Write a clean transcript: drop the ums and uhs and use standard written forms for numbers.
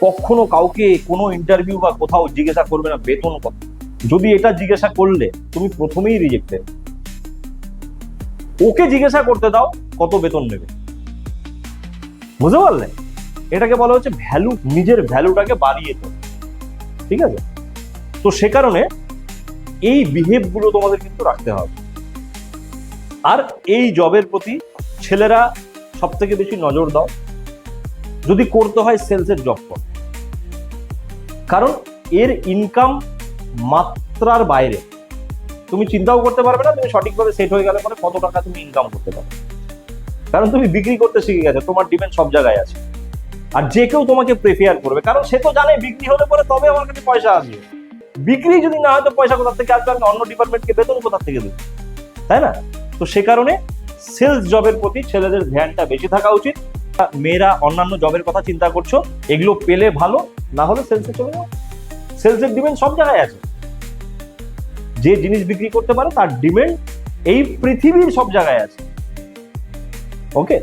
কখনো কাউকে কোনো ইন্টারভিউ বা কোথাও জিজ্ঞাসা করবে না বেতন কত। যদি এটা জিজ্ঞাসা করলে তুমি প্রথমেই রিজেক্টেড। ওকে জিজ্ঞাসা করতে দাও কত বেতন নেবে। বুঝতে পারলে? এটাকে বলা হচ্ছে ভ্যালু, নিজের ভ্যালুটাকে বাড়িয়ে তোলা। ঠিক আছে? তো সে কারণে এই বিহেভ গুলো তোমাদের কিন্তু রাখতে হবে। আর এই জবের প্রতি ছেলেরা সব থেকে বেশি নজর দাও, যদি করতে হয় সেলসের জব কর, কারণ এর ইনকাম মাত্রার বাইরে। তুমি চিন্তাও করতে পারবে না তুমি সঠিকভাবে সেট হয়ে গেলে পরে কত টাকা তুমি ইনকাম করতে পারবে, কারণ তুমি বিক্রি করতে শিখে গেছো, তোমার ডিমান্ড সব জায়গায় আছে। আর যে কেউ তোমাকে প্রেফার করবে, কারণ সে তো জানে বিক্রি হলে পরে তবে আমার কাছে পয়সা আসবে। বিক্রি যদি না হয় তো পয়সা কোথা থেকে আসবে, আমি অন্য ডিপার্টমেন্টকে বেতন কোথা থেকে দেবো, তাই না? তো সে কারণে সেলস জবের প্রতি ছেলেদের ধ্যানটা বেশি থাকা উচিত। মেয়েরা অন্যান্য জবের কথা চিন্তা করছো, এগুলো পেলে ভালো, না হলে সেলসে চলে যাও। সেলসের ডিমান্ড সব জায়গায় আছে। যে জিনিস বিক্রি করতে পারে তার ডিমান্ড এই পৃথিবীর সব জায়গায় আছে। ওকে।